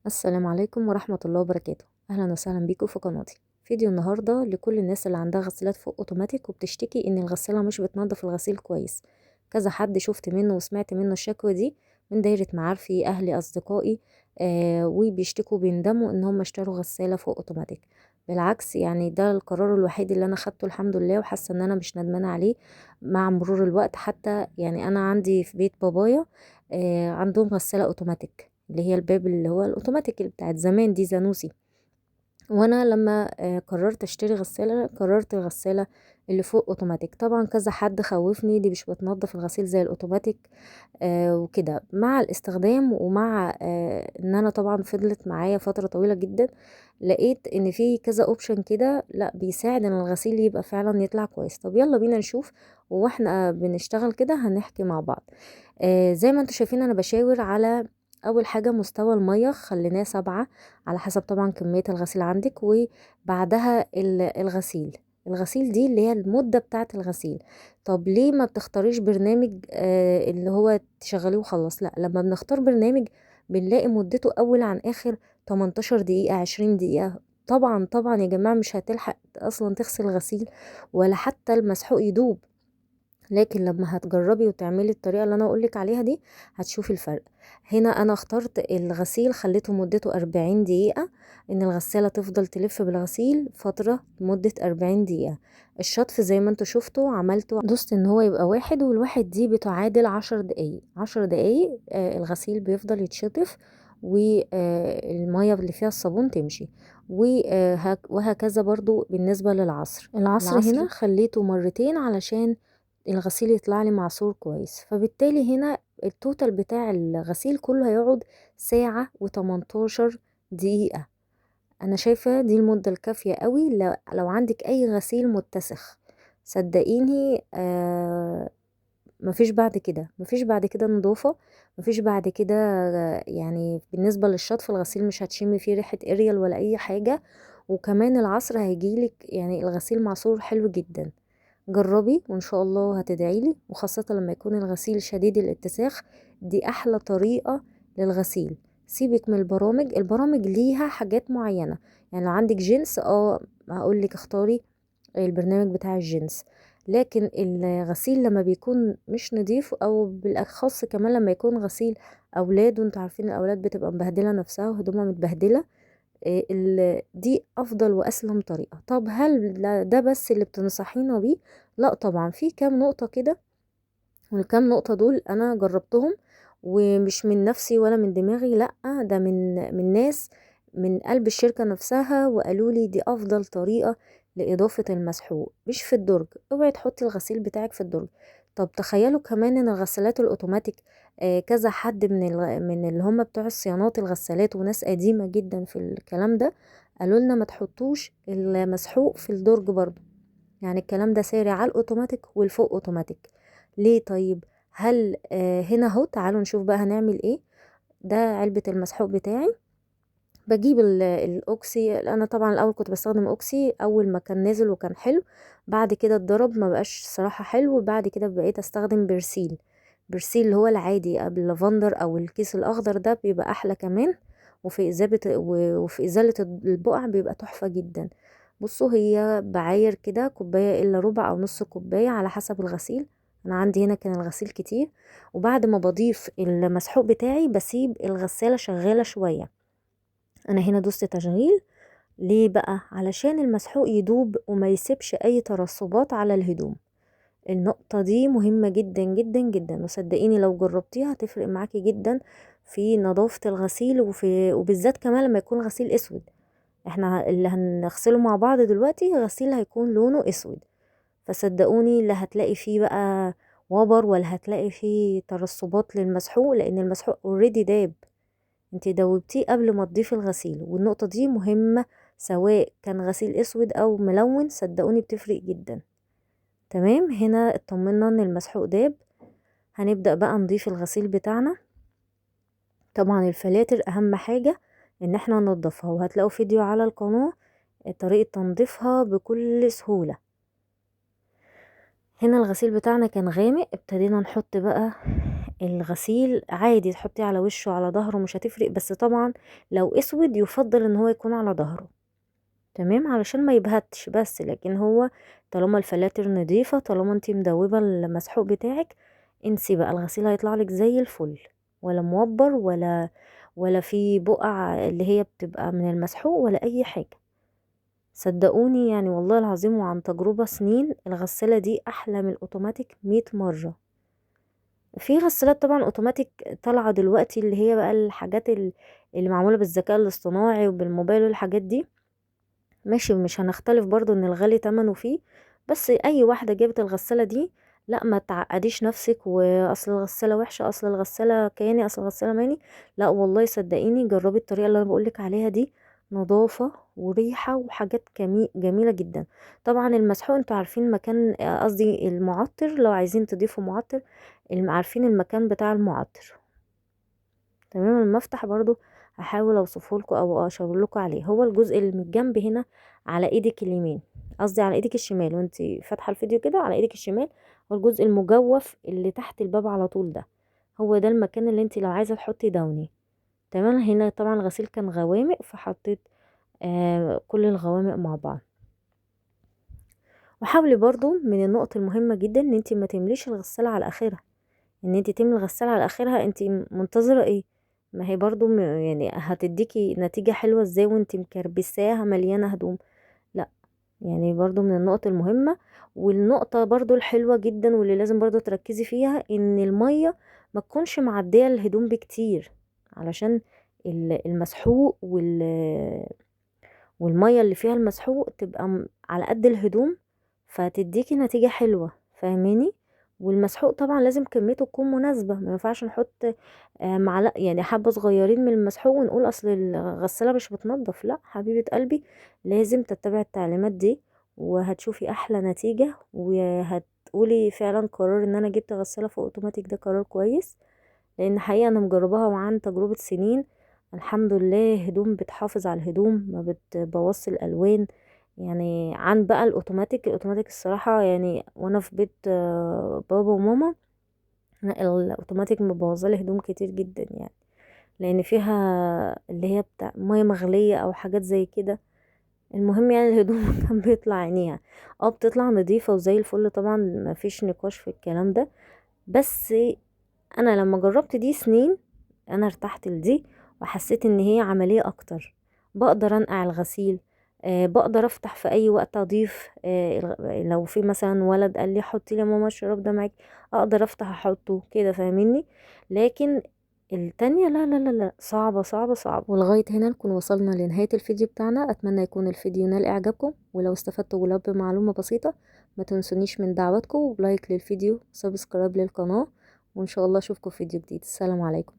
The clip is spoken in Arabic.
السلام عليكم ورحمة الله وبركاته. أهلا وسهلا بيكم في قناتي. فيديو النهاردة لكل الناس اللي عندها غسالات فوق اوتوماتيك وبتشتكي ان الغسالة مش بتنظف الغسيل كويس. كذا حد شفت منه وسمعت منه الشكوى دي من دايرة معارفي اهلي اصدقائي. وبيشتكوا بيندموا ان هم اشتروا غسالة فوق اوتوماتيك. بالعكس يعني ده القرار الوحيد اللي انا خدته الحمد لله، وحاسة ان انا مش ندمانة عليه مع مرور الوقت. حتى يعني انا عندي في بيت بابايا عندهم غسالة اوتوماتيك، اللي هي الباب اللي هو الاوتوماتيك اللي بتاعت زمان دي زانوسي. وانا لما قررت اشتري غسالة قررت الغسالة اللي فوق اوتوماتيك. طبعا كذا حد خوفني دي مش بتنظف الغسيل زي الاوتوماتيك وكده. مع الاستخدام ومع ان انا طبعا فضلت معايا فترة طويلة جدا، لقيت ان في كذا اوبشن كده لا بيساعد ان الغسيل يبقى فعلا يطلع كويس. طب يلا بينا نشوف، واحنا بنشتغل كده هنحكي مع بعض. زي ما انتوا شايفين انا بشاور على اول حاجة مستوى المية، خليناه 7 على حسب طبعا كمية الغسيل عندك. وبعدها الغسيل دي اللي هي المدة بتاعة الغسيل. طب ليه ما بتختاريش برنامج اللي هو تشغليه وخلاص؟ لا، لما بنختار برنامج بنلاقي مدته اول عن اخر 18 دقيقة 20 دقيقة. طبعا طبعا يا جماعة مش هتلحق اصلا تغسل الغسيل ولا حتى المسحوق يدوب. لكن لما هتجربي وتعملي الطريقة اللي انا اقولك عليها دي هتشوفي الفرق. هنا انا اخترت الغسيل خليته مدته 40 دقيقة، ان الغسالة تفضل تلف بالغسيل فترة لمدة 40 دقيقة. الشطف زي ما انتوا شفتوا عملته دوست ان هو يبقى 1، والواحد دي بتعادل 10 دقايق. 10 دقايق الغسيل بيفضل يتشطف والمية اللي فيها الصابون تمشي. وهكذا برضو بالنسبة للعصر. العصر هنا خليته مرتين علشان الغسيل يطلع لي معصور كويس. فبالتالي هنا التوتال بتاع الغسيل كله هيقعد ساعة و18 دقيقة. انا شايفة دي المدة الكافية قوي لو عندك اي غسيل متسخ. صدقيني مفيش بعد كده نظافة. مفيش بعد كده يعني بالنسبة للشطف الغسيل مش هتشمي فيه ريحة اريال ولا اي حاجة. وكمان العصر هيجيلك يعني الغسيل معصور حلو جدا. جربي وان شاء الله هتدعيلي، وخاصة لما يكون الغسيل شديد الاتساخ. دي احلى طريقة للغسيل. سيبك من البرامج ليها حاجات معينة. يعني لو عندك جنس هقولك اختاري البرنامج بتاع الجنس. لكن الغسيل لما بيكون مش نضيف، او بالاخص كمان لما يكون غسيل اولاد، وانتوا عارفين الاولاد بتبقى مبهدلة نفسها وهدومها متبهدلة، دي افضل واسلم طريقة. طب هل ده بس اللي بتنصحينا بيه؟ لا طبعا، في كام نقطة كده، والكام نقطة دول انا جربتهم ومش من نفسي ولا من دماغي، لا ده من ناس من قلب الشركة نفسها، وقالوا لي دي افضل طريقة لإضافة المسحوق. مش في الدرج، اوعي تحطي الغسيل بتاعك في الدرج. طب تخيلوا كمان ان الغسالات الاوتوماتيك كذا حد من اللي هم بتوع الصيانات الغسالات وناس قديمة جدا في الكلام ده قالوا لنا ما تحطوش المسحوق في الدرج برضو. يعني الكلام ده ساري على الاوتوماتيك والفوق اوتوماتيك. ليه طيب؟ هل هنا اهو تعالوا نشوف بقى هنعمل ايه. ده علبة المسحوق بتاعي. بجيب الاوكسي. انا طبعا الاول كنت بستخدم اوكسي اول ما كان نازل وكان حلو، بعد كده اتضرب ما بقاش صراحة حلو، بعد كده بقيت استخدم برسيل اللي هو العادي قبل اللافندر او الكيس الاخضر ده بيبقى احلى كمان. وفي ازالة البقع بيبقى تحفة جدا. بصوا هي بعاير كده كوباية الا ربع او نص كوباية على حسب الغسيل. انا عندي هنا كان الغسيل كتير. وبعد ما بضيف المسحوق بتاعي بسيب الغسالة شغالة شوية. انا هنا دوست تشغيل. ليه بقى؟ علشان المسحوق يدوب وما يسيبش اي ترسبات على الهدوم. النقطة دي مهمة جدا جدا جدا، وصدقيني لو جربتيها هتفرق معاكي جدا في نظافة الغسيل، وبالذات كمان لما يكون غسيل اسود. احنا اللي هنغسله مع بعض دلوقتي غسيل هيكون لونه اسود. فصدقوني لا هتلاقي فيه بقى وبر ولا هتلاقي فيه ترسبات للمسحوق، لان المسحوق اوريدي داب. انتي دوبتيه قبل ما تضيفي الغسيل، والنقطة دي مهمة سواء كان غسيل اسود او ملون. صدقوني بتفرق جدا. تمام، هنا اطمنا ان المسحوق داب. هنبدأ بقى نضيف الغسيل بتاعنا. طبعا الفلاتر اهم حاجة ان احنا ننضفها، وهتلاقوا فيديو على القناة طريقة تنظيفها بكل سهولة. هنا الغسيل بتاعنا كان غامق، ابتدينا نحط بقى الغسيل عادي تحطيه على وشه على ظهره مش هتفرق، بس طبعا لو اسود يفضل ان هو يكون على ظهره، تمام، علشان ما يبهتش. بس لكن هو طالما الفلاتر نضيفة، طالما انتي مدوبة المسحوق بتاعك، انسي بقى، الغسيل هيطلع لك زي الفل، ولا موبر ولا في بقع اللي هي بتبقى من المسحوق ولا اي حاجة. صدقوني يعني والله العظيم وعن تجربة سنين، الغسالة دي احلى من الاوتوماتيك 100 مرة. في غسالات طبعا اوتوماتيك طالعة دلوقتي، اللي هي بقى الحاجات اللي معمولة بالذكاء الاصطناعي وبالموبايل والحاجات دي، ماشي، مش هنختلف برضو ان الغالي تمنه فيه. بس اي واحدة جابت الغسالة دي، لا ما تعقديش نفسك واصل الغسالة وحشة، اصل الغسالة كياني، اصل الغسالة ماني. لا والله صدقيني، جربي الطريقة اللي انا بقولك عليها دي، نظافة وريحة وحاجات جميلة جدا. طبعا المسحوق انتوا عارفين مكان، قصدي المعطر، لو عايزين تضيفوا معطر، عارفين المكان بتاع المعطر، تمام. المفتح برضو هحاول اوصفه لكم او اشاور لكم عليه، هو الجزء اللي من الجنب هنا على ايدك اليمين، قصدي على ايدك الشمال وانتي فاتحه الفيديو كده، على ايدك الشمال، هو الجزء المجوف اللي تحت الباب على طول ده، هو ده المكان اللي انتي لو عايزه تحطي داوني، تمام. هنا طبعا الغسيل كان غوامق، فحطيت كل الغوامق مع بعض. وحاولي برضو من النقط المهمه جدا ان انتي ما تمليش الغساله على اخرها، ان انت تملي الغسالة على اخرها، انت منتظرة ايه؟ ما هي برضو يعني هتديكي نتيجة حلوة ازاي وانت مكربساها مليانة هدوم؟ لا، يعني برضو من النقط المهمة. والنقطة برضو الحلوة جدا واللي لازم برضو تركزي فيها، ان المية ما تكونش معدية الهدوم بكتير، علشان المسحوق والمية اللي فيها المسحوق تبقى على قد الهدوم، فتديكي نتيجة حلوة، فاهماني؟ والمسحوق طبعا لازم كميته تكون مناسبة، ما ينفعش نحط معلقة يعني حبة صغيرين من المسحوق ونقول اصل الغسالة مش بتنضف. لا حبيبة قلبي، لازم تتبع التعليمات دي، وهتشوفي احلى نتيجة، وهتقولي فعلا قرار ان انا جبت غسالة في اوتوماتيك ده قرار كويس، لان حقيقة انا مجرباها وعن تجربة سنين، الحمد لله هدوم بتحافظ على الهدوم، ما بتبوظش الالوان. يعني عن بقى الاوتوماتيك الصراحة يعني، وانا في بيت بابا وماما، لا، الاوتوماتيك مبوظالي هدوم كتير جدا يعني، لان فيها اللي هي بتاع مية مغلية او حاجات زي كده. المهم يعني الهدوم كان بيطلع عينيها، بتطلع نظيفة وزي الفل طبعا، ما فيش نقاش في الكلام ده. بس انا لما جربت دي سنين، انا ارتحت لدي، وحسيت ان هي عملية اكتر، بقدر انقع الغسيل، بقدر افتح في اي وقت اضيف، لو في مثلا ولد قال لي حطي لي يا ماما الشراب ده معاك، اقدر افتح احطه كده، فاهميني؟ لكن التانية لا لا لا لا، صعبة صعبة صعبة. ولغاية هنا نكون وصلنا لنهاية الفيديو بتاعنا، اتمنى يكون الفيديو نال اعجابكم، ولو استفدتوا ولو بمعلومة بسيطة ما تنسونيش من دعواتكم، ولايك للفيديو، سبسكرايب للقناة، وان شاء الله اشوفكم في فيديو جديد. السلام عليكم.